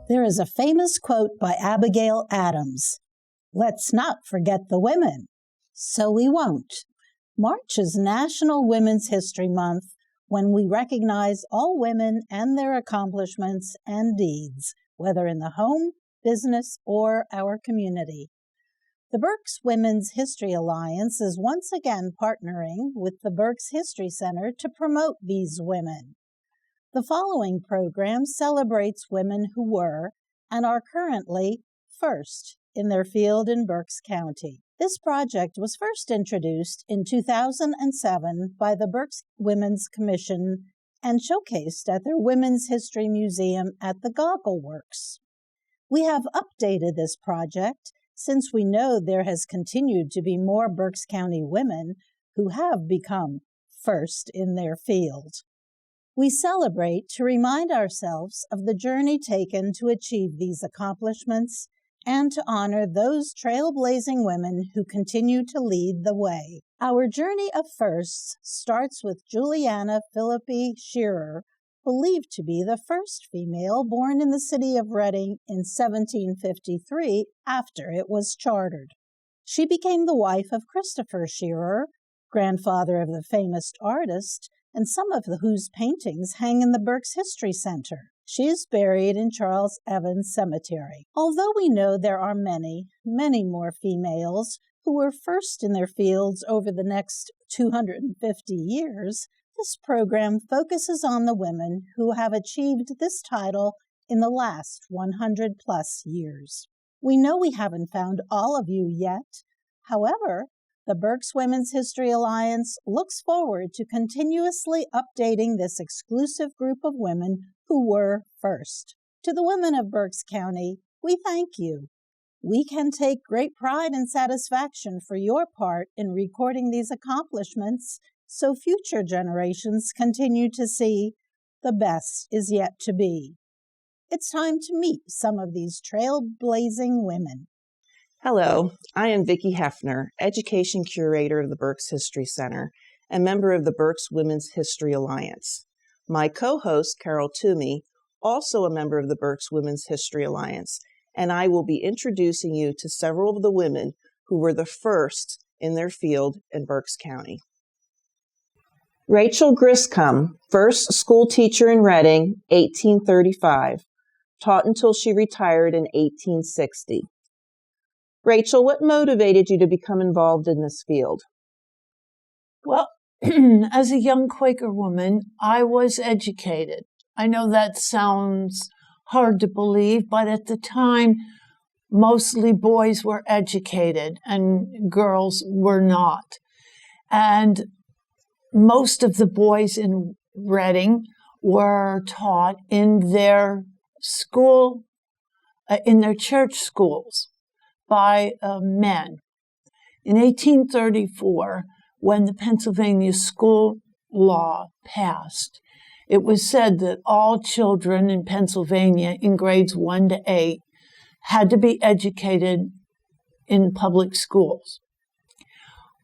There is a famous quote by Abigail Adams, "Let's not forget the women." So we won't. March is National Women's History Month, when we recognize all women and their accomplishments and deeds, whether in the home, business, or our community. The Berks Women's History Alliance is once again partnering with the Berks History Center to promote these women. The following program celebrates women who were and are currently first in their field in Berks County. This project was first introduced in 2007 by the Berks Women's Commission and showcased at their Women's History Museum at the Goggle Works. We have updated this project since we know there has continued to be more Berks County women who have become first in their field. We celebrate to remind ourselves of the journey taken to achieve these accomplishments and to honor those trailblazing women who continue to lead the way. Our journey of firsts starts with Juliana Philippi Shearer, believed to be the first female born in the city of Reading in 1753 after it was chartered. She became the wife of Christopher Shearer, grandfather of the famous artist, and some of whose paintings hang in the Berks History Center. She is buried in Charles Evans Cemetery. Although we know there are many, many more females who were first in their fields over the next 250 years, this program focuses on the women who have achieved this title in the last 100-plus years. We know we haven't found all of you yet. However, the Berks Women's History Alliance looks forward to continuously updating this exclusive group of women who were first. To the women of Berks County, we thank you. We can take great pride and satisfaction for your part in recording these accomplishments so future generations continue to see the best is yet to be. It's time to meet some of these trailblazing women. Hello, I am Vicki Hefner, Education Curator of the Berks History Center and member of the Berks Women's History Alliance. My co-host, Carol Toomey, also a member of the Berks Women's History Alliance, and I will be introducing you to several of the women who were the first in their field in Berks County. Rachel Griscom, first school teacher in Reading, 1835, taught until she retired in 1860. Rachel, what motivated you to become involved in this field? Well, as a young Quaker woman, I was educated. I know that sounds hard to believe, but at the time, mostly boys were educated and girls were not. And most of the boys in Reading were taught in their school, in their church schools by men. In 1834, when the Pennsylvania school law passed, it was said that all children in Pennsylvania in grades 1 to 8 had to be educated in public schools.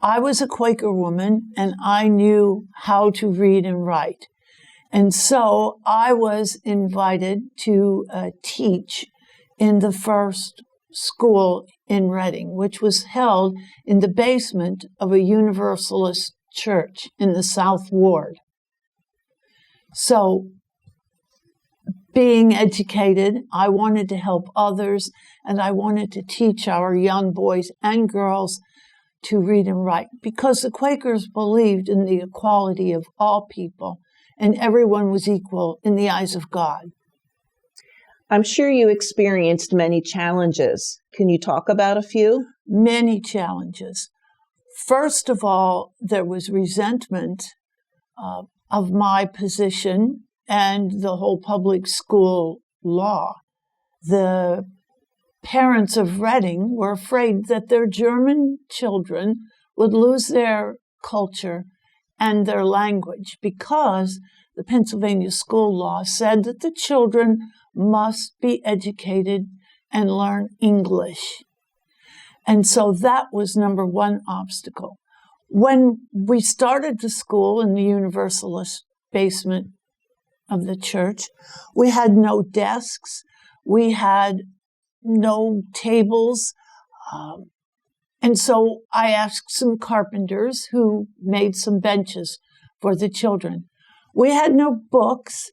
I was a Quaker woman, and I knew how to read and write. And so I was invited to teach in the first school in Reading, which was held in the basement of a Universalist church in the South Ward. So, being educated, I wanted to help others, and I wanted to teach our young boys and girls to read and write, because the Quakers believed in the equality of all people, and everyone was equal in the eyes of God. I'm sure you experienced many challenges. Can you talk about a few? Many challenges. First of all, there was resentment of my position and the whole public school law. The parents of Reading were afraid that their German children would lose their culture and their language because the Pennsylvania school law said that the children must be educated and learn English. And so that was number one obstacle. When we started the school in the Universalist basement of the church, we had no desks. We had no tables. And so I asked some carpenters who made some benches for the children. We had no books.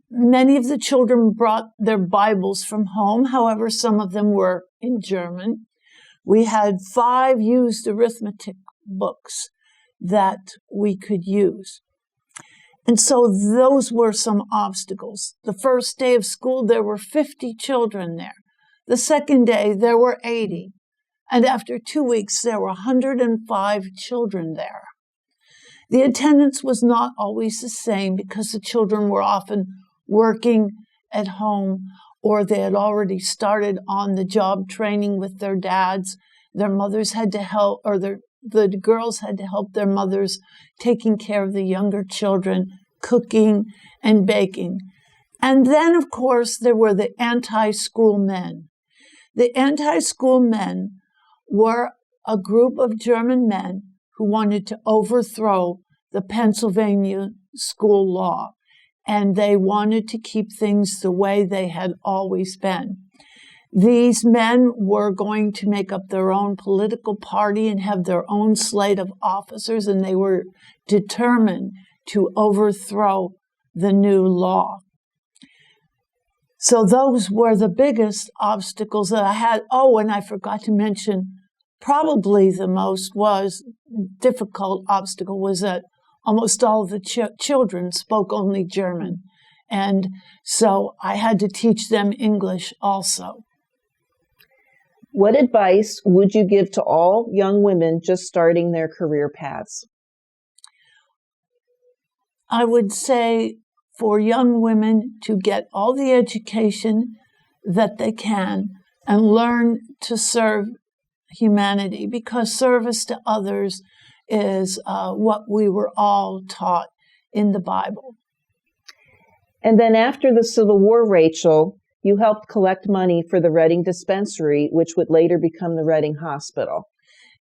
Many of the children brought their Bibles from home. However, some of them were in German. We had 5 used arithmetic books that we could use. And so those were some obstacles. The first day of school, there were 50 children there. The second day, there were 80. And after 2 weeks, there were 105 children there. The attendance was not always the same because the children were often working at home, or they had already started on the job training with their dads. Their mothers had to help, or the girls had to help their mothers taking care of the younger children, cooking and baking. And then, of course, there were the anti-school men. The anti-school men were a group of German men who wanted to overthrow the Pennsylvania school law, and they wanted to keep things the way they had always been. These men were going to make up their own political party and have their own slate of officers, and they were determined to overthrow the new law. So those were the biggest obstacles that I had. Oh, and I forgot to mention, probably the most difficult obstacle was that almost all of the children spoke only German. And so I had to teach them English also. What advice would you give to all young women just starting their career paths? I would say for young women to get all the education that they can and learn to serve humanity, because service to others is what we were all taught in the Bible. And then after the Civil War, Rachel, you helped collect money for the Reading Dispensary, which would later become the Reading Hospital.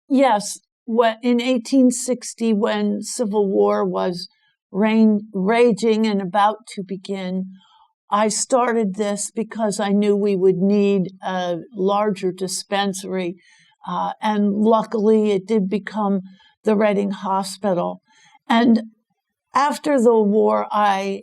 Yes. In 1860, when Civil War was raging and about to begin, I started this because I knew we would need a larger dispensary. And luckily, it did become the Reading Hospital. And after the war, I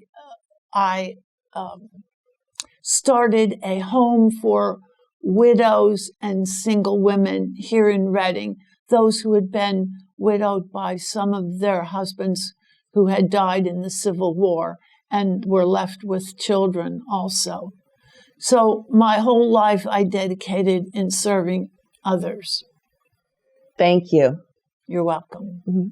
started a home for widows and single women here in Reading, those who had been widowed by some of their husbands who had died in the Civil War and were left with children also. So my whole life I dedicated in serving others. Thank you. You're welcome. Mm-hmm.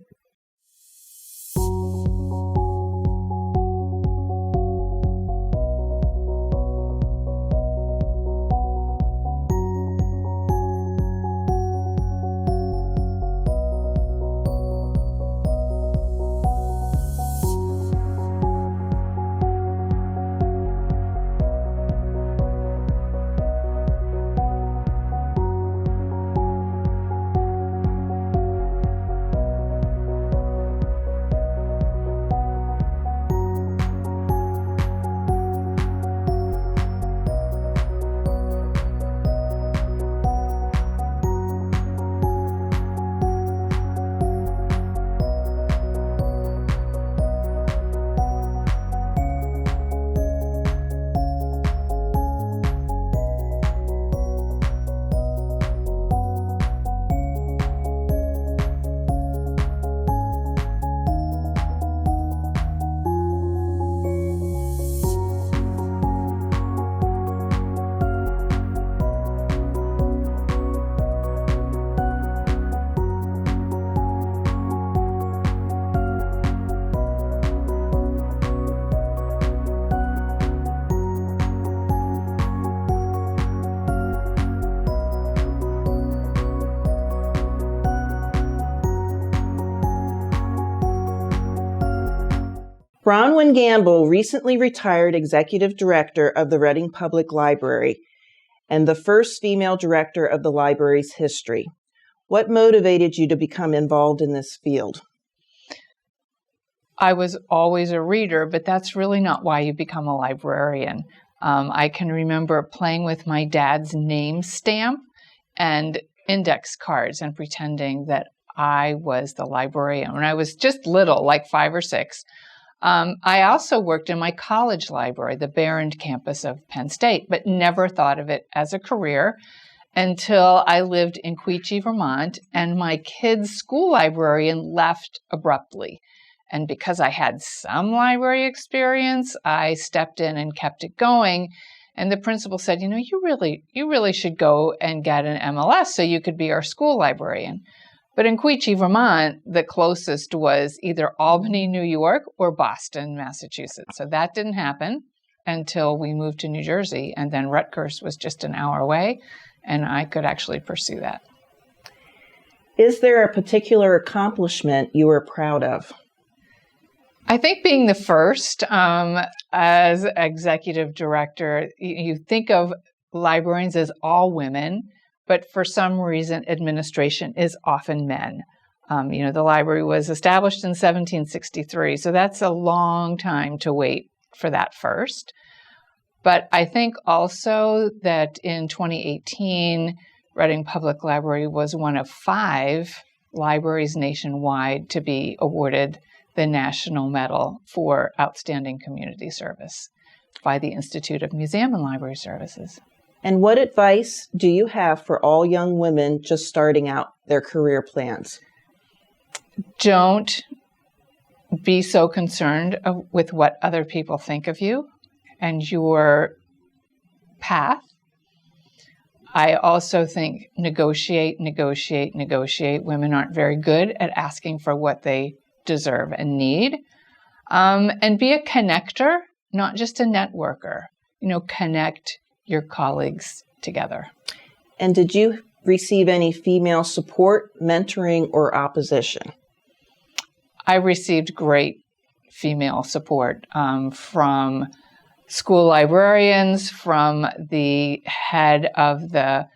Bronwyn Gamble recently retired executive director of the Reading Public Library and the first female director of the library's history. What motivated you to become involved in this field? I was always a reader, but that's really not why you become a librarian. I can remember playing with my dad's name stamp and index cards and pretending that I was the librarian when I was just little, like 5 or 6. I also worked in my college library, the Barron campus of Penn State, but never thought of it as a career until I lived in Quechee, Vermont, and my kid's school librarian left abruptly. And because I had some library experience, I stepped in and kept it going. And the principal said, you really should go and get an MLS so you could be our school librarian. But in Quechee, Vermont, the closest was either Albany, New York, or Boston, Massachusetts. So that didn't happen until we moved to New Jersey. And then Rutgers was just an hour away, and I could actually pursue that. Is there a particular accomplishment you are proud of? I think being the first as executive director, you think of librarians as all women, but for some reason, administration is often men. The library was established in 1763, so that's a long time to wait for that first. But I think also that in 2018, Reading Public Library was one of 5 libraries nationwide to be awarded the National Medal for Outstanding Community Service by the Institute of Museum and Library Services. And what advice do you have for all young women just starting out their career plans? Don't be so concerned with what other people think of you and your path. I also think negotiate. Women aren't very good at asking for what they deserve and need. And be a connector, not just a networker. Connect your colleagues together. And did you receive any female support, mentoring, or opposition? I received great female support from school librarians, from the head of the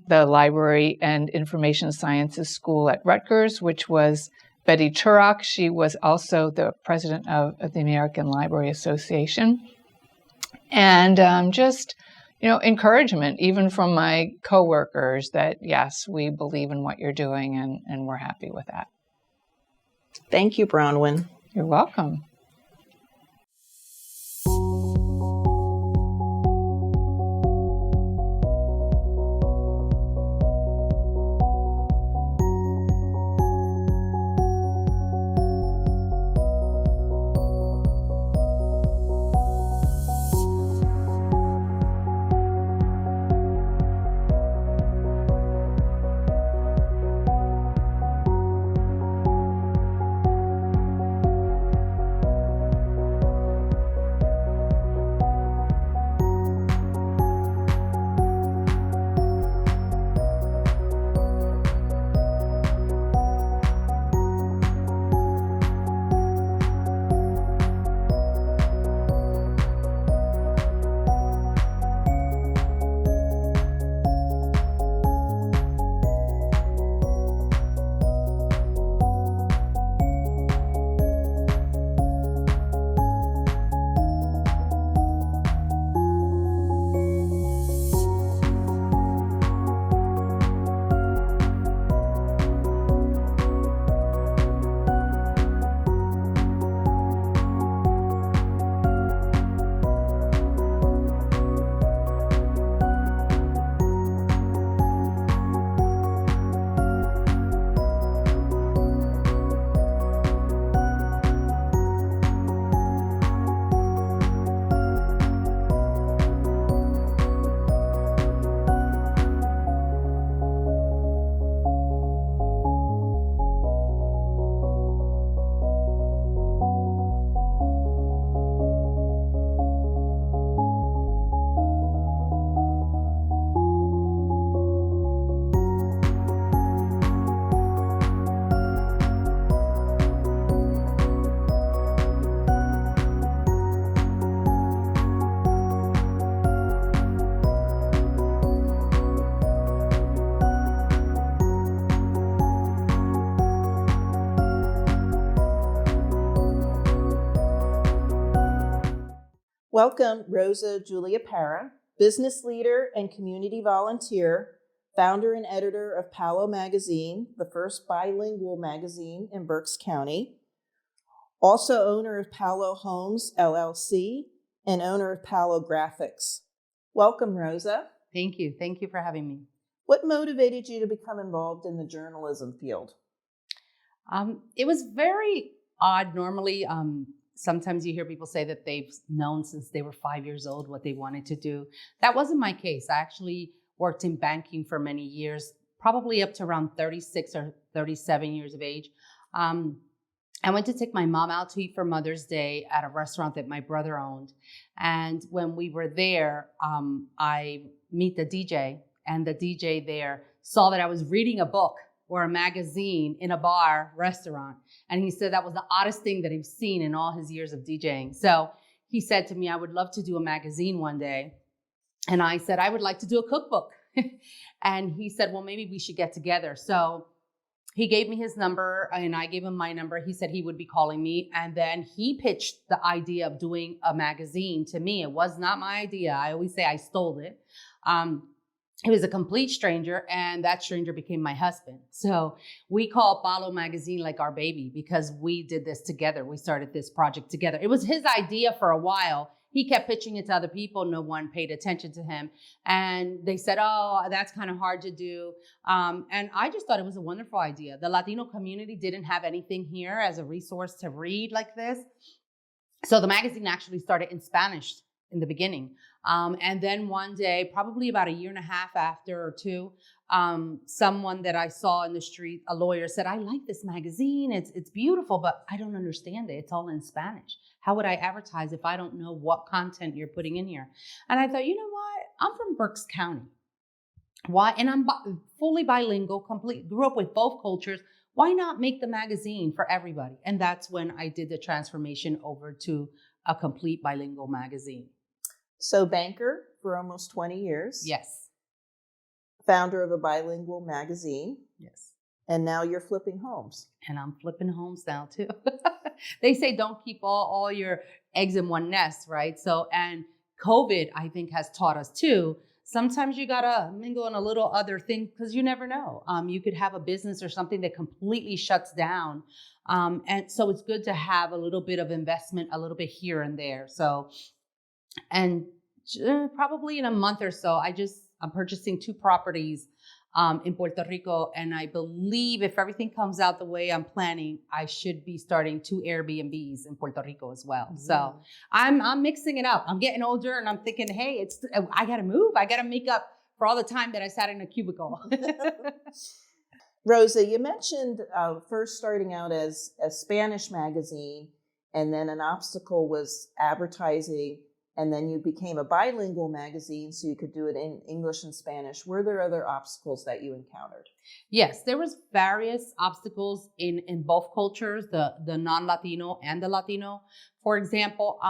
Library and Information Sciences School at Rutgers, which was Betty Turok. She was also the president of the American Library Association. And just, encouragement, even from my coworkers, that, yes, we believe in what you're doing and we're happy with that. Thank you, Bronwyn. You're welcome. Welcome Rosa Julia Parra, business leader and community volunteer, founder and editor of Palo Magazine, the first bilingual magazine in Berks County, also owner of Palo Homes, LLC, and owner of Palo Graphics. Welcome, Rosa. Thank you. Thank you for having me. What motivated you to become involved in the journalism field? It was very odd. Normally, sometimes you hear people say that they've known since they were 5 years old what they wanted to do. That wasn't my case. I actually worked in banking for many years, probably up to around 36 or 37 years of age. I went to take my mom out to eat for Mother's Day at a restaurant that my brother owned. And when we were there, I meet the DJ, and the DJ there saw that I was reading a book or a magazine in a bar restaurant. And he said that was the oddest thing that he'd seen in all his years of DJing. So he said to me, I would love to do a magazine one day. And I said, I would like to do a cookbook. And he said, well, maybe we should get together. So he gave me his number and I gave him my number. He said he would be calling me. And then he pitched the idea of doing a magazine to me. It was not my idea. I always say I stole it. He was a complete stranger, and that stranger became my husband. So we call Palo Magazine like our baby because we did this together. We started this project together. It was his idea for a while. He kept pitching it to other people. No one paid attention to him. And they said, oh, that's kind of hard to do. And I just thought it was a wonderful idea. The Latino community didn't have anything here as a resource to read like this. So the magazine actually started in Spanish in the beginning. And then one day, probably about a year and a half after or two, someone that I saw in the street, a lawyer, said, I like this magazine. It's beautiful, but I don't understand it. It's all in Spanish. How would I advertise if I don't know what content you're putting in here? And I thought, you know what? I'm from Berks County. Why? And I'm fully bilingual, grew up with both cultures. Why not make the magazine for everybody? And that's when I did the transformation over to a complete bilingual magazine. So banker for almost 20 years. Yes. Founder of a bilingual magazine. Yes. And now you're flipping homes. And I'm flipping homes now too. They say don't keep all your eggs in one nest, right? So, and COVID, I think, has taught us too. Sometimes you gotta mingle in a little other thing because you never know. You could have a business or something that completely shuts down. And so it's good to have a little bit of investment, a little bit here and there. So, and probably in a month or so, I'm purchasing 2 properties in Puerto Rico. And I believe if everything comes out the way I'm planning, I should be starting 2 Airbnbs in Puerto Rico as well. Mm-hmm. So I'm mixing it up. I'm getting older and I'm thinking, hey, I got to move. I got to make up for all the time that I sat in a cubicle. Rosa, you mentioned first starting out as a Spanish magazine, and then an obstacle was advertising. And then you became a bilingual magazine, so you could do it in English and Spanish. Were there other obstacles that you encountered? Yes, there was various obstacles in both cultures, the non-Latino and the Latino. For example,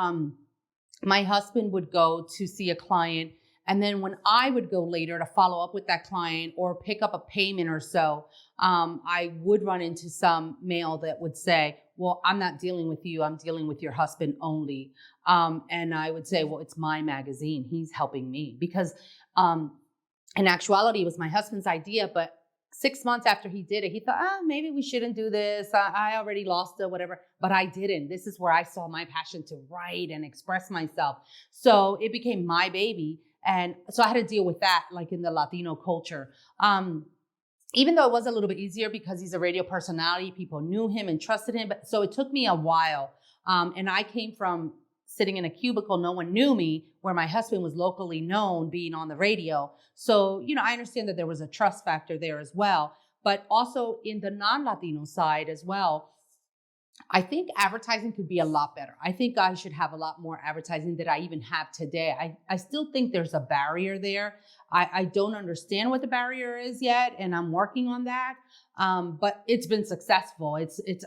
my husband would go to see a client, and then when I would go later to follow up with that client or pick up a payment or so, I would run into some mail that would say, well, I'm not dealing with you. I'm dealing with your husband only. And I would say, well, it's my magazine. He's helping me because in actuality, it was my husband's idea. But 6 months after he did it, he thought, maybe we shouldn't do this. I already lost it, whatever. But I didn't. This is where I saw my passion to write and express myself. So it became my baby. And so I had to deal with that, like in the Latino culture. Even though it was a little bit easier because he's a radio personality, people knew him and trusted him. But so it took me a while. And I came from sitting in a cubicle, no one knew me, where my husband was locally known being on the radio. So, I understand that there was a trust factor there as well. But also in the non-Latino side as well, I think advertising could be a lot better. I think I should have a lot more advertising than I even have today. I still think there's a barrier there. I don't understand what the barrier is yet, and I'm working on that. But it's been successful.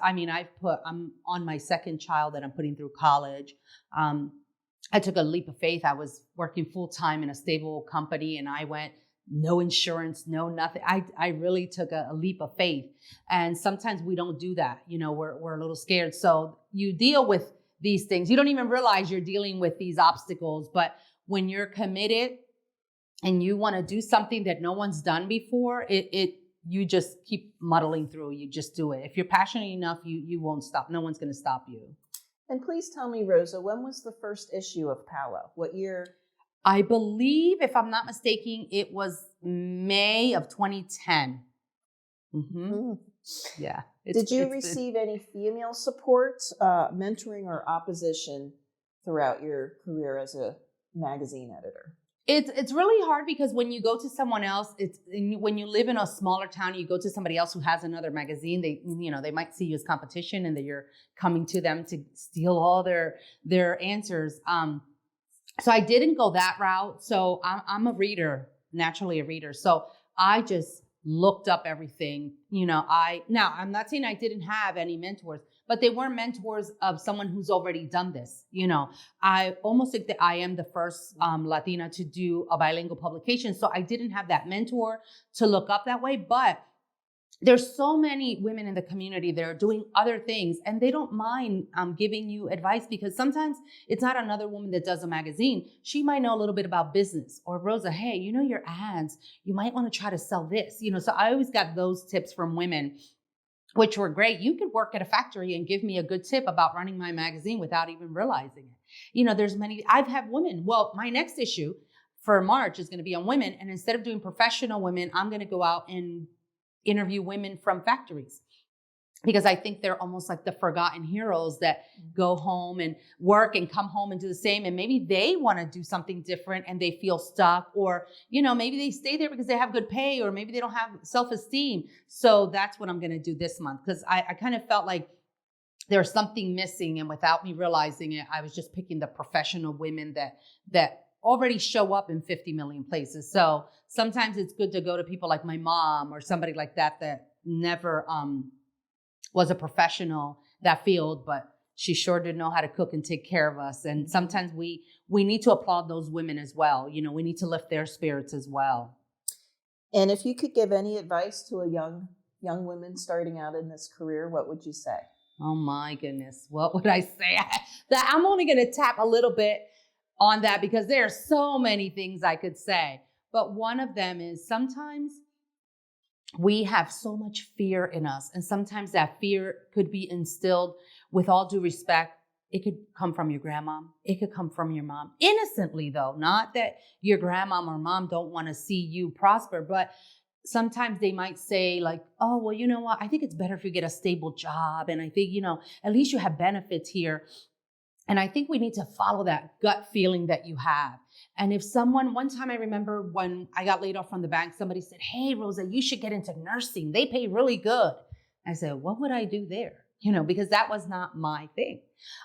I'm on my second child that I'm putting through college. I took a leap of faith. I was working full time in a stable company, and I went no insurance, no nothing. I really took a leap of faith. And sometimes we don't do that. We're a little scared. So you deal with these things. You don't even realize you're dealing with these obstacles. But when you're committed and you want to do something that no one's done before, you just keep muddling through. You just do it. If you're passionate enough, you won't stop. No one's going to stop you. And please tell me, Rosa, when was the first issue of Paolo? What year? I believe, if I'm not mistaken, it was May of 2010. Mm-hmm. Yeah. Did you receive any female support, mentoring, or opposition throughout your career as a magazine editor? It's really hard because when you go to someone else, when you live in a smaller town, you go to somebody else who has another magazine. They might see you as competition, and that you're coming to them to steal all their answers. So I didn't go that route. So I'm a reader, naturally a reader. So I just looked up everything. Now I'm not saying I didn't have any mentors, but they weren't mentors of someone who's already done this. I almost think that I am the first Latina to do a bilingual publication. So I didn't have that mentor to look up that way, but there's so many women in the community that are doing other things, and they don't mind giving you advice, because sometimes it's not another woman that does a magazine. She might know a little bit about business, or Rosa, hey, your ads, you might want to try to sell this. So I always got those tips from women, which were great. You could work at a factory and give me a good tip about running my magazine without even realizing it. There's many, I've had women. Well, my next issue for March is going to be on women. And instead of doing professional women, I'm going to go out and interview women from factories, because I think they're almost like the forgotten heroes that go home and work and come home and do the same. And maybe they want to do something different and they feel stuck, or, maybe they stay there because they have good pay, or maybe they don't have self-esteem. So that's what I'm going to do this month, because I kind of felt like there's something missing. And without me realizing it, I was just picking the professional women that already show up in 50 million places. So sometimes it's good to go to people like my mom or somebody like that never was a professional that field, but she sure did know how to cook and take care of us. And sometimes we need to applaud those women as well. We need to lift their spirits as well. And if you could give any advice to a young woman starting out in this career, what would you say? Oh my goodness. What would I say? That I'm only going to tap a little bit on that, because there are so many things I could say. But one of them is, sometimes we have so much fear in us. And sometimes that fear could be instilled, with all due respect. It could come from your grandma. It could come from your mom. Innocently, though. Not that your grandma or mom don't want to see you prosper, but sometimes they might say like, oh, well, you know what? I think it's better if you get a stable job. And I think, at least you have benefits here. And I think we need to follow that gut feeling that you have. And if one time I remember when I got laid off from the bank, somebody said, hey, Rosa, you should get into nursing. They pay really good. I said, what would I do there? Because that was not my thing.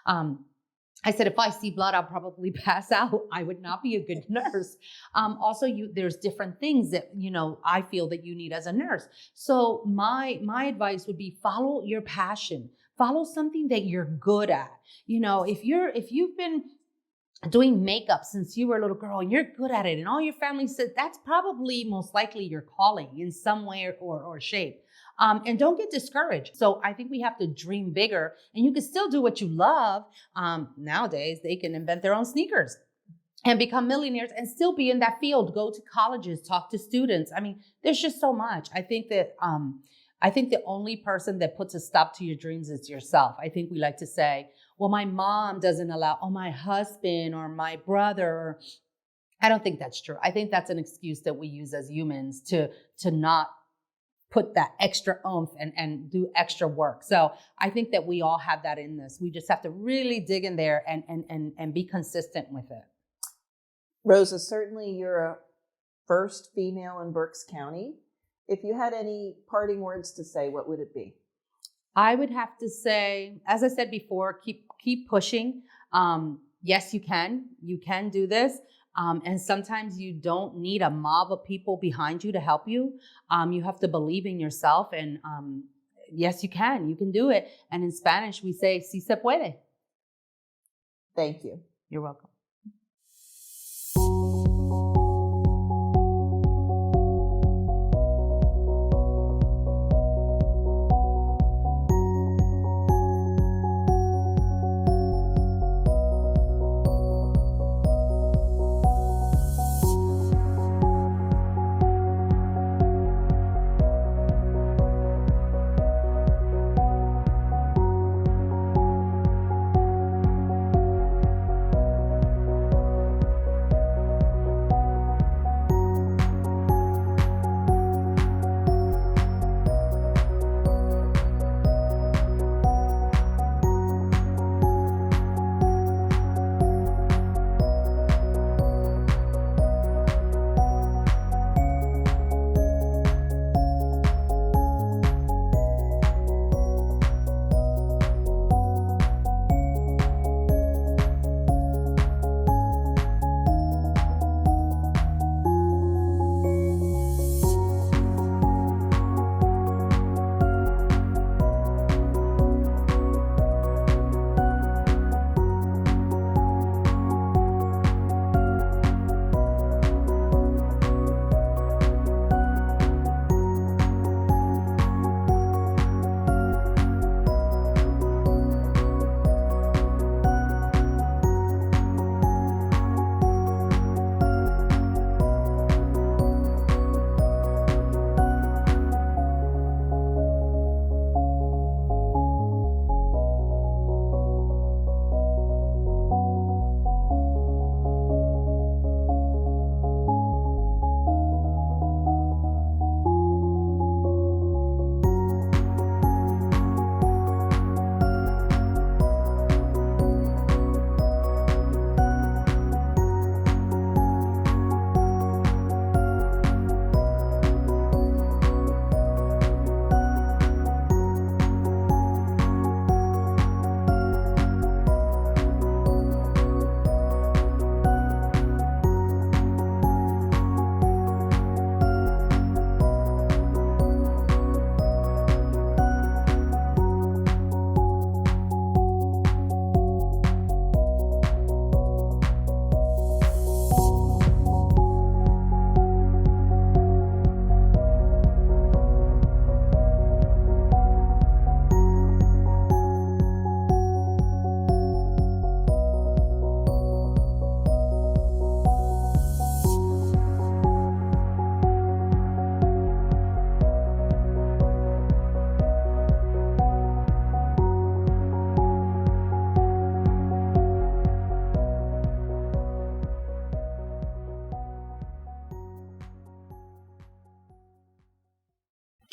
I said, if I see blood, I'll probably pass out. I would not be a good nurse. Also, there's different things that, I feel that you need as a nurse. So my advice would be, follow your passion. Follow something that you're good at. If you've been doing makeup since you were a little girl and you're good at it, and all your family said, that's probably most likely your calling in some way or shape. And don't get discouraged. So I think we have to dream bigger, and you can still do what you love. Nowadays, they can invent their own sneakers and become millionaires and still be in that field. Go to colleges, talk to students. I mean, there's just so much. I think the only person that puts a stop to your dreams is yourself. I think we like to say, well, my mom doesn't allow, or my husband or my brother. I don't think that's true. I think that's an excuse that we use as humans to not put that extra oomph and do extra work. So I think that we all have that in this. We just have to really dig in there and be consistent with it. Rosa, certainly you're a first female in Berks County. If you had any parting words to say, what would it be? I would have to say, as I said before, keep pushing. Yes, you can. You can do this. And sometimes you don't need a mob of people behind you to help you. You have to believe in yourself. And yes, you can. You can do it. And in Spanish, we say, si se puede. Thank you. You're welcome.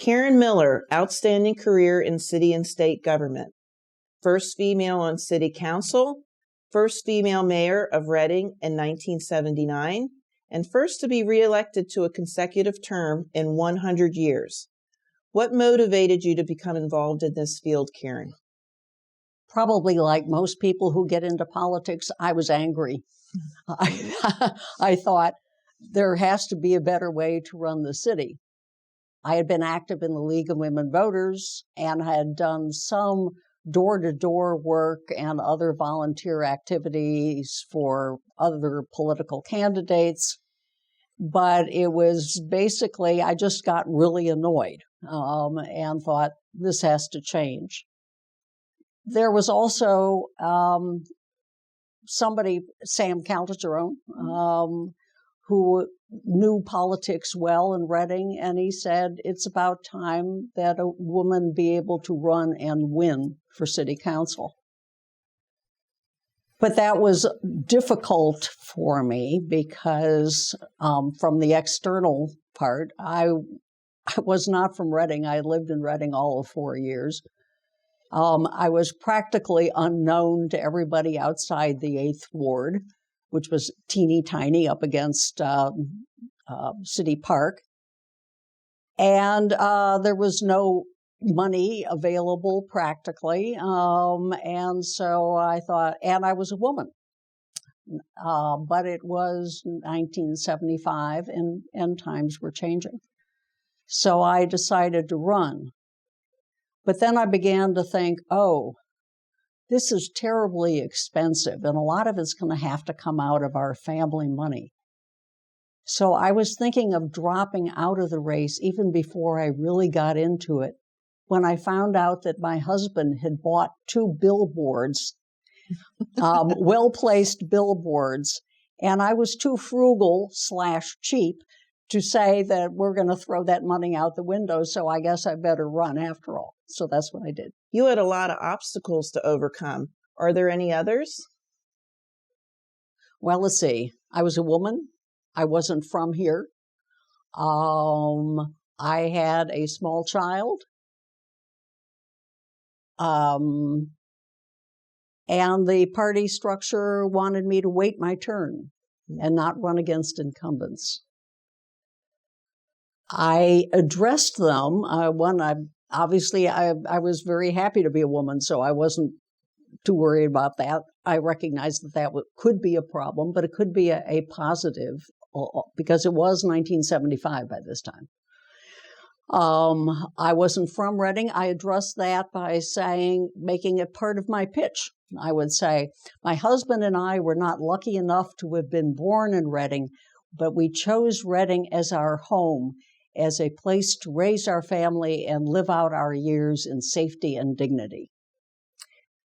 Karen Miller, outstanding career in city and state government. First female on city council, first female mayor of Reading in 1979, and first to be reelected to a consecutive term in 100 years. What motivated you to become involved in this field, Karen? Probably like most people who get into politics, I was angry. I thought there has to be a better way to run the city. I had been active in the League of Women Voters and had done some door-to-door work and other volunteer activities for other political candidates. But it was basically, I just got really annoyed and thought, this has to change. There was also somebody, Sam Calderon, who knew politics well in Reading, and he said it's about time that a woman be able to run and win for city council. But that was difficult for me because from the external part, I was not from Reading. I lived in Reading all of 4 years. I was practically unknown to everybody outside the 8th Ward, which was teeny tiny up against City Park. And there was no money available practically. And so I thought, and I was a woman. But it was 1975 and times were changing. So I decided to run. But then I began to think, oh, this is terribly expensive, and a lot of it's going to have to come out of our family money. So I was thinking of dropping out of the race even before I really got into it, when I found out that my husband had bought 2 billboards, well-placed billboards, and I was too frugal/cheap to say that we're going to throw that money out the window, so I guess I better run after all. So that's what I did. You had a lot of obstacles to overcome. Are there any others? Well, let's see. I was a woman. I wasn't from here. I had a small child. And the party structure wanted me to wait my turn and not run against incumbents. I addressed them. I was very happy to be a woman, so I wasn't too worried about that. I recognized that could be a problem, but it could be a positive because it was 1975 by this time. I wasn't from Reading. I addressed that by making it part of my pitch. I would say, my husband and I were not lucky enough to have been born in Reading, but we chose Reading as our home, as a place to raise our family and live out our years in safety and dignity.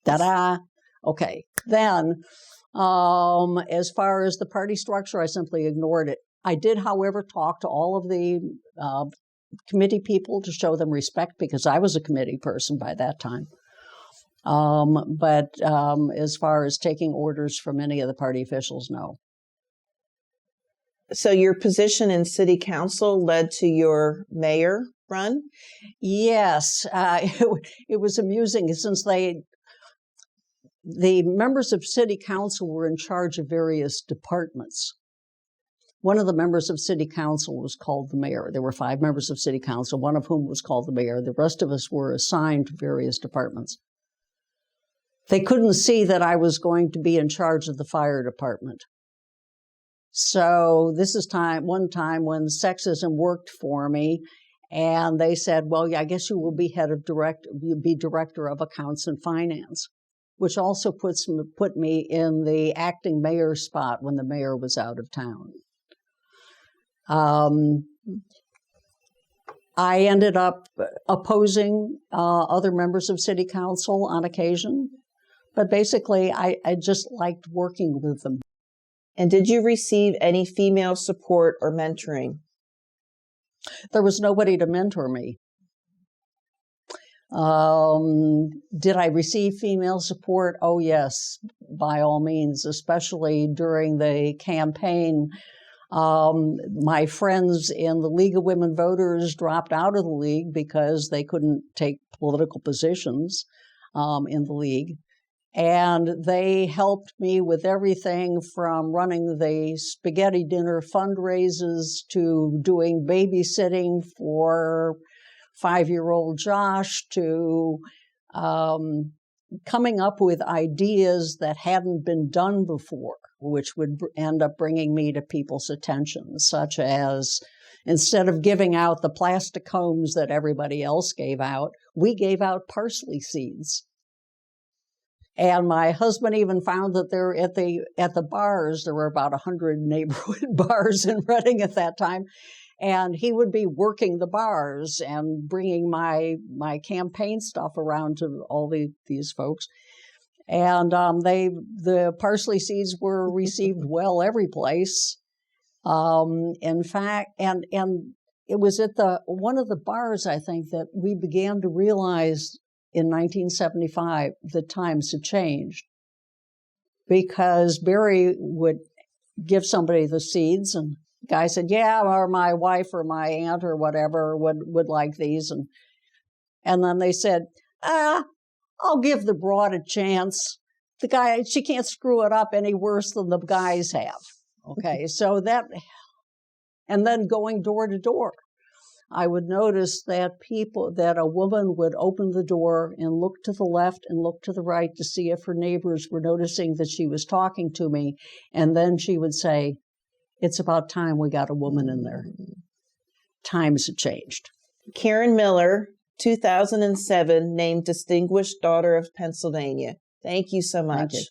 Ta-da! Okay. Then, as far as the party structure, I simply ignored it. I did, however, talk to all of the committee people to show them respect because I was a committee person by that time. But as far as taking orders from any of the party officials, no. So your position in city council led to your mayor run? Yes. It was amusing since the members of city council were in charge of various departments. One of the members of city council was called the mayor. There were 5 members of city council, one of whom was called the mayor. The rest of us were assigned to various departments. They couldn't see that I was going to be in charge of the fire department. So this is one time when sexism worked for me, and they said, well, yeah, I guess you will be you'll be director of accounts and finance, which also put me in the acting mayor spot when the mayor was out of town. I ended up opposing other members of city council on occasion, but basically I just liked working with them. And did you receive any female support or mentoring? There was nobody to mentor me. Did I receive female support? Oh, yes, by all means, especially during the campaign. My friends in the League of Women Voters dropped out of the league because they couldn't take political positions in the league. And they helped me with everything from running the spaghetti dinner fundraisers to doing babysitting for 5-year-old Josh to coming up with ideas that hadn't been done before, which would end up bringing me to people's attention, such as instead of giving out the plastic combs that everybody else gave out, we gave out parsley seeds. And my husband even found that there at the bars, there were about 100 neighborhood bars in Reading at that time, and he would be working the bars and bringing my campaign stuff around to all these folks. And the parsley seeds were received well every place. In fact, and it was at one of the bars, I think, that we began to realize in 1975 the times had changed, because Barry would give somebody the seeds and the guy said, yeah, or my wife or my aunt or whatever would like these. And then they said, I'll give the broad a chance. She can't screw it up any worse than the guys have. Okay, so that, and then going door to door, I would notice that a woman would open the door and look to the left and look to the right to see if her neighbors were noticing that she was talking to me. And then she would say, it's about time we got a woman in there. Times have changed. Karen Miller, 2007, named Distinguished Daughter of Pennsylvania. Thank you so much. Thank you.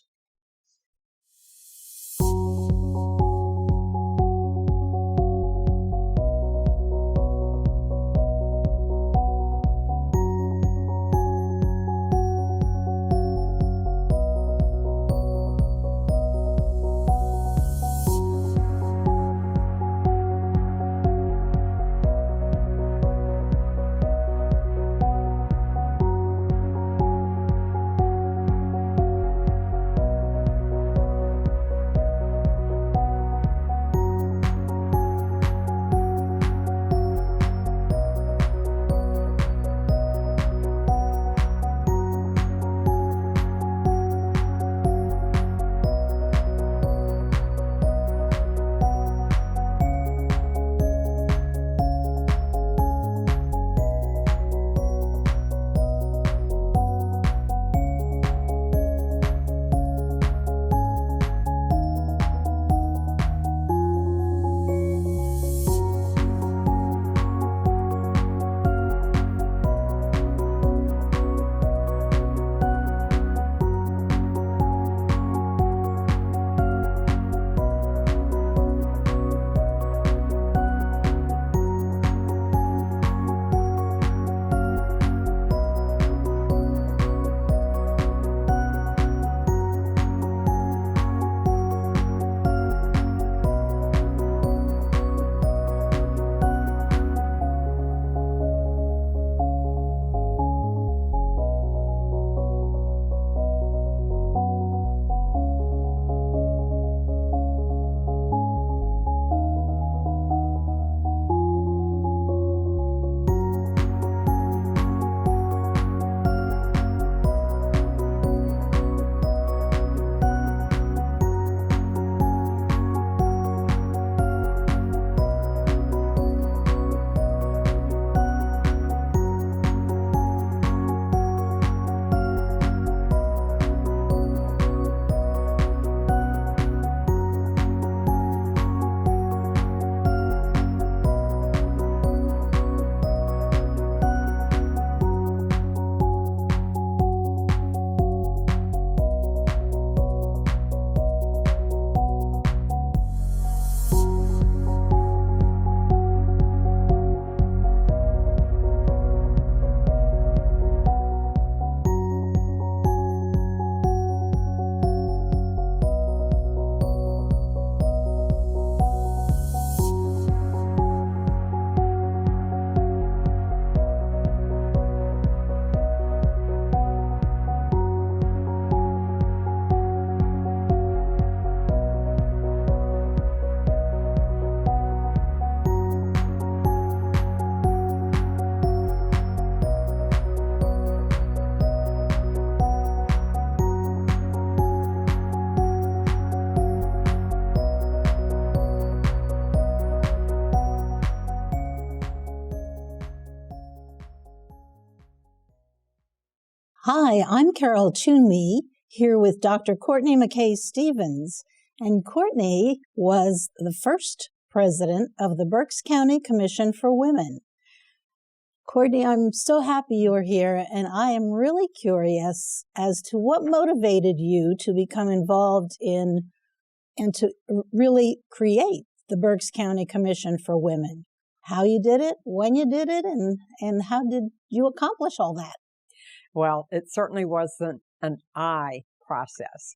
Hi, I'm Carol Toomey, here with Dr. Courtney McKay Stevens. And Courtney was the first president of the Berks County Commission for Women. Courtney, I'm so happy you're here, and I am really curious as to what motivated you to become involved in and to really create the Berks County Commission for Women. How you did it, when you did it, and how did you accomplish all that? Well, it certainly wasn't an I process.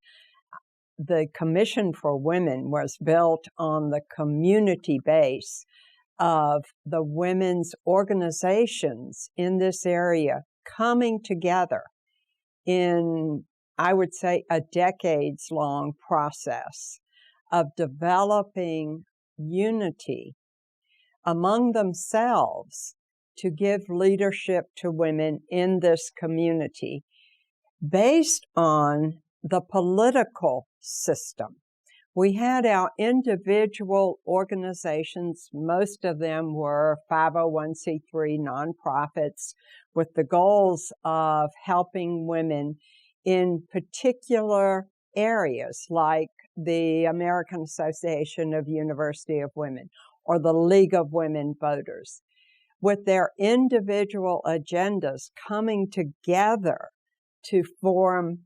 The Commission for Women was built on the community base of the women's organizations in this area coming together in, I would say, a decades-long process of developing unity among themselves to give leadership to women in this community based on the political system. We had our individual organizations. Most of them were 501c3 nonprofits with the goals of helping women in particular areas like the American Association of University of Women or the League of Women Voters, with their individual agendas coming together to form,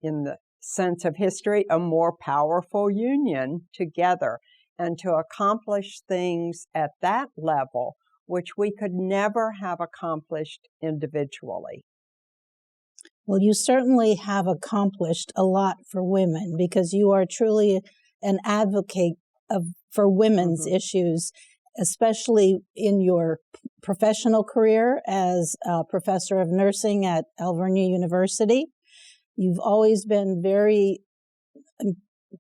in the sense of history, a more powerful union together and to accomplish things at that level which we could never have accomplished individually. Well, you certainly have accomplished a lot for women because you are truly an advocate for women's issues, especially in your professional career as a professor of nursing at Alvernia University. You've always been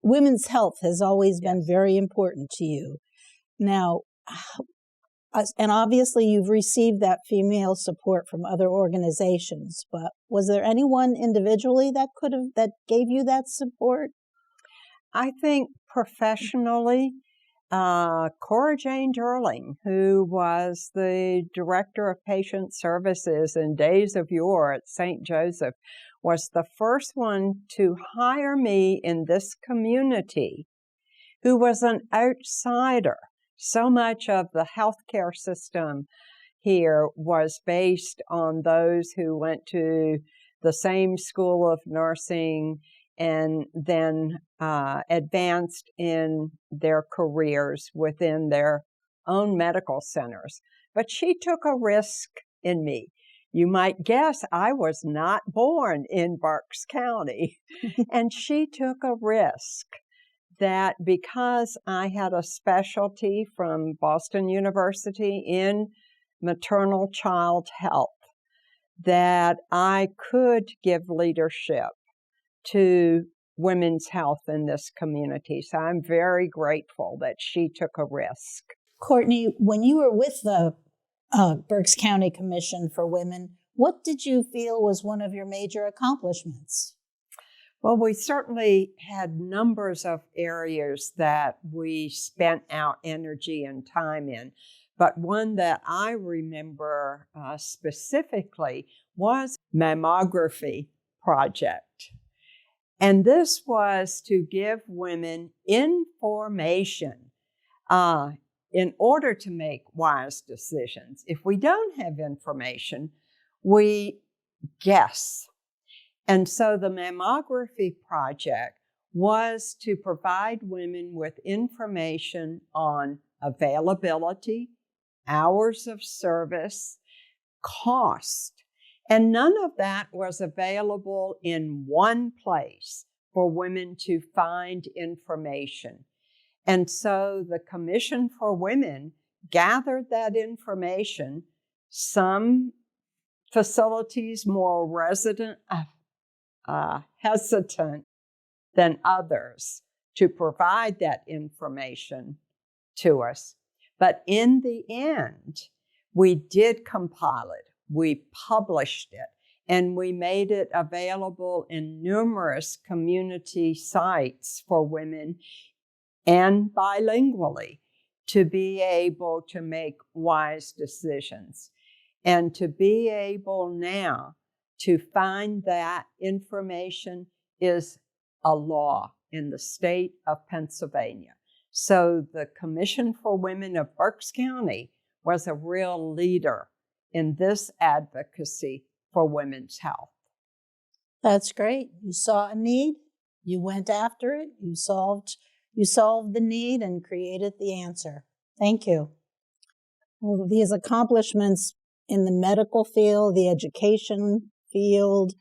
women's health has always been very important to you. Now, and obviously you've received that female support from other organizations, but was there anyone individually that gave you that support? I think professionally, Cora Jane Durling, who was the Director of Patient Services in days of yore at St. Joseph, was the first one to hire me in this community, who was an outsider. So much of the healthcare system here was based on those who went to the same school of nursing and then advanced in their careers within their own medical centers. But she took a risk in me. You might guess I was not born in Berks County, and she took a risk that because I had a specialty from Boston University in maternal child health, that I could give leadership to women's health in this community. So I'm very grateful that she took a risk. Courtney, when you were with the Berks County Commission for Women, what did you feel was one of your major accomplishments? Well, we certainly had numbers of areas that we spent our energy and time in. But one that I remember specifically was mammography project. And this was to give women information in order to make wise decisions. If we don't have information, we guess. And so the mammography project was to provide women with information on availability, hours of service, cost. And none of that was available in one place for women to find information. And so the Commission for Women gathered that information. Some facilities more hesitant than others to provide that information to us. But in the end, we did compile it. We published it, and we made it available in numerous community sites for women and bilingually to be able to make wise decisions and to be able now to find that information is a law in the state of Pennsylvania. So the Commission for Women of Berks County was a real leader in this advocacy for women's health. That's great. You saw a need, you went after it, you solved the need and created the answer. Thank you. Well, these accomplishments in the medical field, the education field,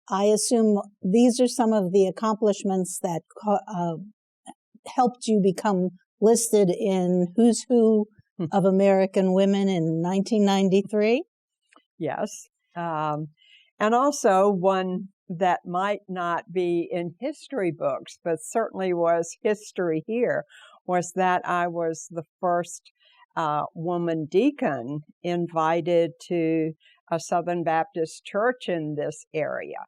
I assume these are some of the accomplishments that helped you become listed in Who's Who of American Women in 1993? Yes. And also one that might not be in history books, but certainly was history here, was that I was the first woman deacon invited to a Southern Baptist church in this area.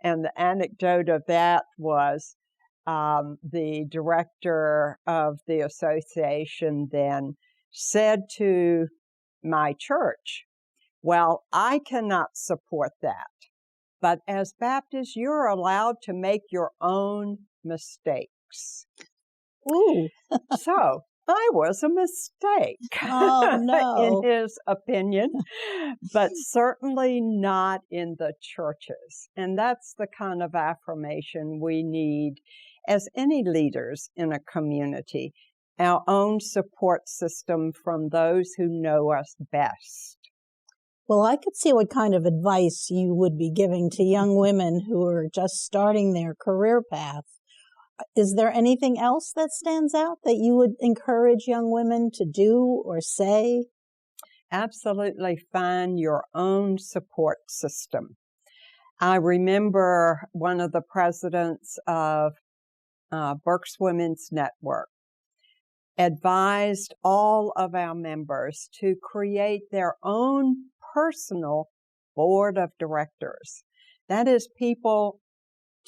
And the anecdote of that was the director of the association then said to my church, "Well, I cannot support that. But as Baptists, you're allowed to make your own mistakes." Ooh. So I was a mistake, Oh, no. in his opinion, but certainly not in the churches. And that's the kind of affirmation we need as any leaders in a community, our own support system from those who know us best. Well, I could see what kind of advice you would be giving to young women who are just starting their career path. Is there anything else that stands out that you would encourage young women to do or say? Absolutely find your own support system. I remember one of the presidents of Berks Women's Network advised all of our members to create their own personal board of directors. That is, people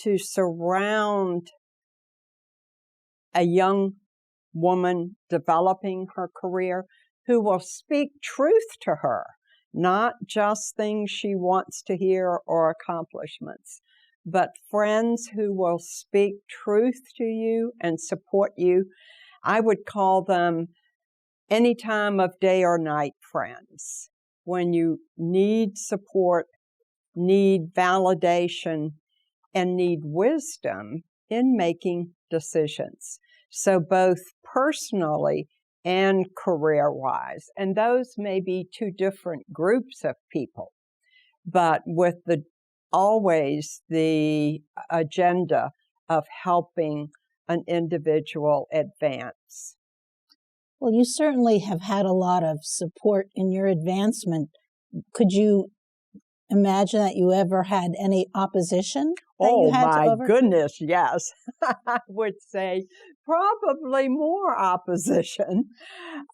to surround a young woman developing her career who will speak truth to her, not just things she wants to hear or accomplishments, but friends who will speak truth to you and support you. I would call them any time of day or night friends. When you need support, need validation, and need wisdom in making decisions. So both personally and career-wise. And those may be two different groups of people, but with always the agenda of helping an individual advance. Well, you certainly have had a lot of support in your advancement. Could you imagine that you ever had any opposition? Oh, my goodness, yes. I would say probably more opposition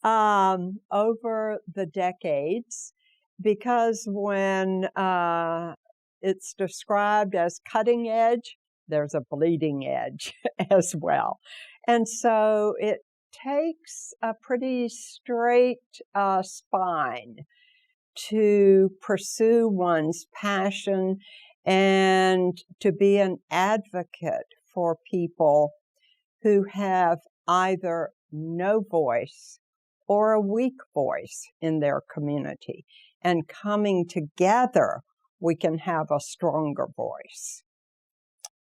over the decades, because when it's described as cutting edge, there's a bleeding edge as well. And so it takes a pretty straight spine to pursue one's passion and to be an advocate for people who have either no voice or a weak voice in their community. And coming together, we can have a stronger voice.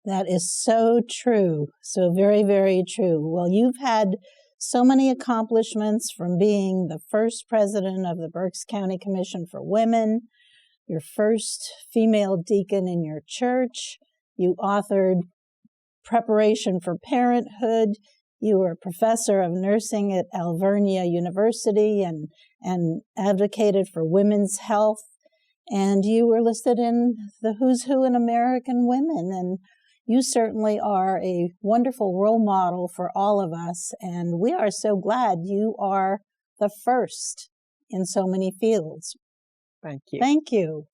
That is so true. So very, very true. Well, you've had so many accomplishments, from being the first president of the Berks County Commission for Women, your first female deacon in your church. You authored Preparation for Parenthood. You were a professor of nursing at Alvernia University and advocated for women's health. And you were listed in the Who's Who in American Women. And you certainly are a wonderful role model for all of us. And we are so glad you are the first in so many fields. Thank you. Thank you.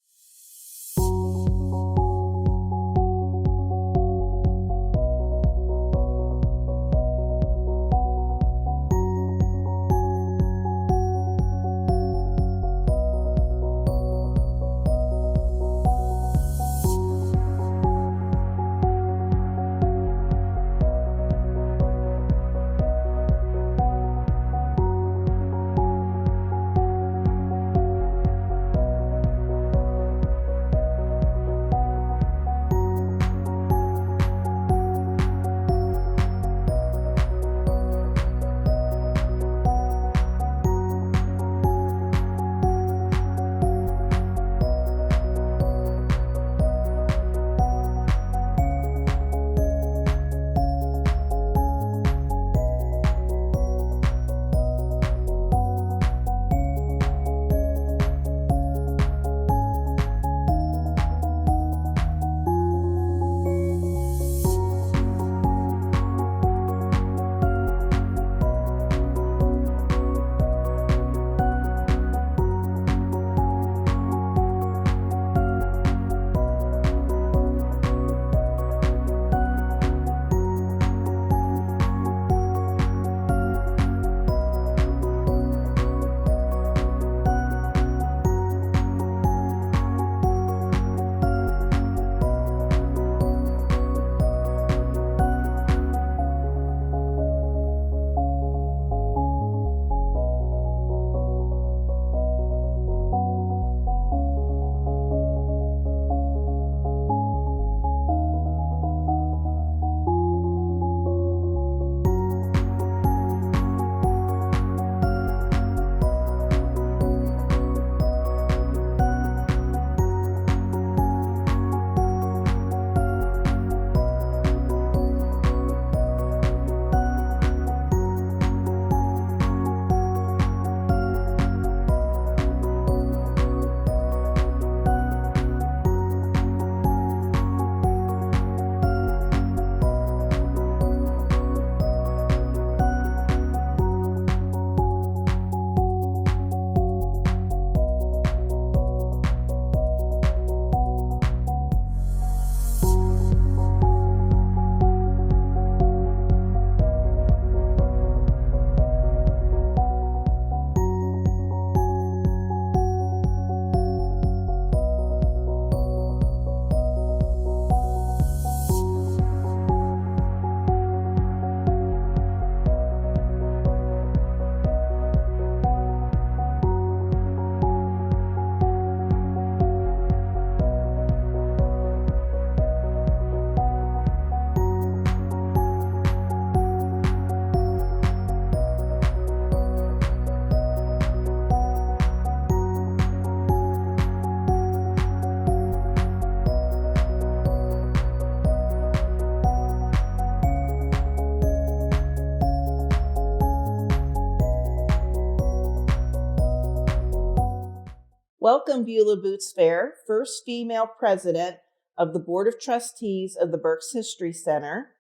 Welcome, Beulah Boots Fair, first female president of the Board of Trustees of the Berks History Center,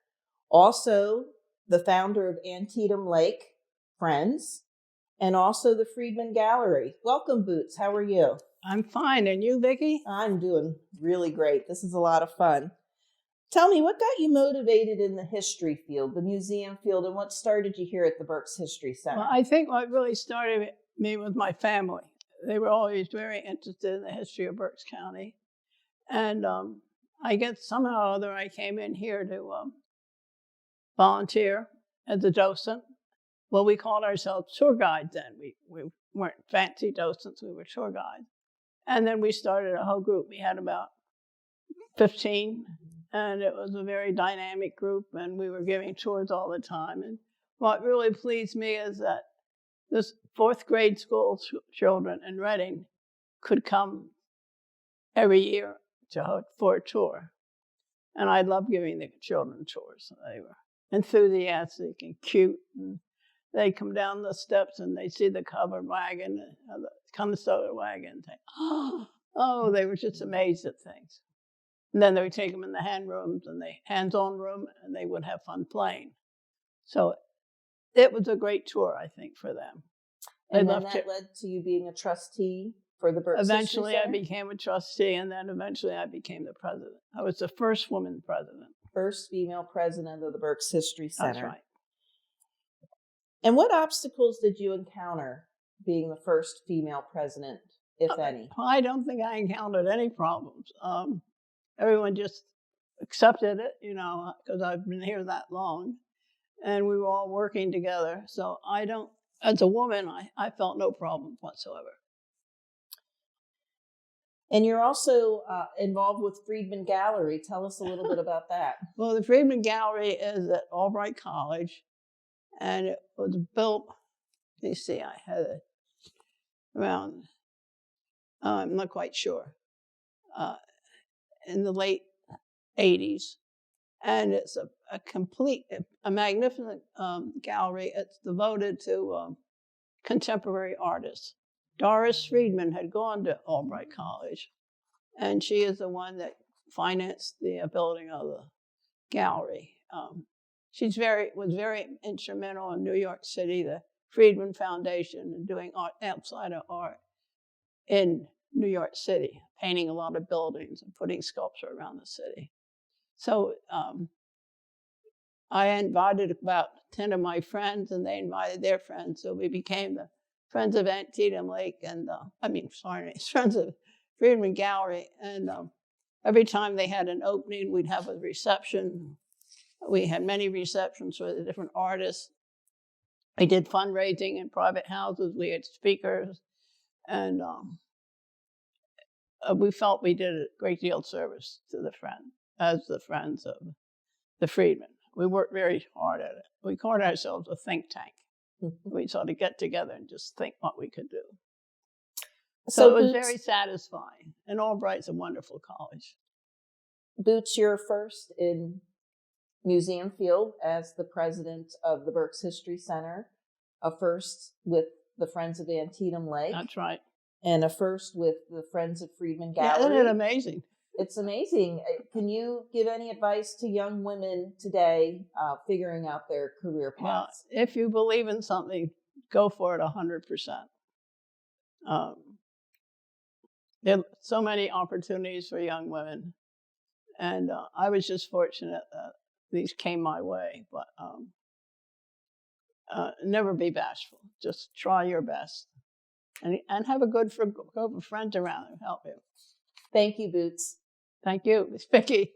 also the founder of Antietam Lake Friends, and also the Friedman Gallery. Welcome, Boots. How are you? I'm fine. And you, Vicki? I'm doing really great. This is a lot of fun. Tell me, what got you motivated in the history field, the museum field, and what started you here at the Berks History Center? Well, I think what really started me was my family. They were always very interested in the history of Berks County. And I guess somehow or other I came in here to volunteer as a docent. Well, we called ourselves tour guides then. We weren't fancy docents, we were tour guides. And then we started a whole group. We had about 15, and it was a very dynamic group, and we were giving tours all the time. And what really pleased me is that this fourth grade school children in Reading could come every year for a tour. And I loved giving the children tours. They were enthusiastic and cute. And they'd come down the steps and they'd see the covered wagon, the connoisseur wagon. Oh, they were just amazed at things. And then they would take them in the hands-on room, and they would have fun playing. So it was a great tour, I think, for them. And then that led to you being a trustee for the Berks Eventually, History I Center? became a trustee, and then eventually I became the president. I was the first woman president. First female president of the Berks History Center. That's right. And what obstacles did you encounter being the first female president, if any? I don't think I encountered any problems. Everyone just accepted it, because I've been here that long, and we were all working together. So as a woman, I felt no problem whatsoever. And you're also involved with Friedman Gallery. Tell us a little bit about that. Well, the Friedman Gallery is at Albright College, and it was built, let me see, I had it around, I'm not quite sure, in the late 80s. And it's a magnificent gallery. It's devoted to contemporary artists. Doris Friedman had gone to Albright College, and she is the one that financed the building of the gallery. She was very instrumental in New York City, the Friedman Foundation, and doing art outside of art in New York City, painting a lot of buildings and putting sculpture around the city. So I invited about 10 of my friends, and they invited their friends. So we became the Friends of Antietam Lake, Friends of Friedman Gallery. And every time they had an opening, we'd have a reception. We had many receptions for the different artists. We did fundraising in private houses. We had speakers. And we felt we did a great deal of service to the Friends of the Friedman. We worked very hard at it. We called ourselves a think tank. We sort of get together and just think what we could do. So it was very satisfying. And Albright's a wonderful college. Boots, you're first in museum field as the president of the Berks History Center, a first with the Friends of Antietam Lake. That's right. And a first with the Friends of Friedman Gallery. Yeah, isn't it amazing? It's amazing. Can you give any advice to young women today figuring out their career paths? Well, if you believe in something, go for it 100%. There are so many opportunities for young women. And I was just fortunate that these came my way. But never be bashful. Just try your best. And have a good group of friends around who help you. Thank you, Boots. Thank you, Miss Vicki.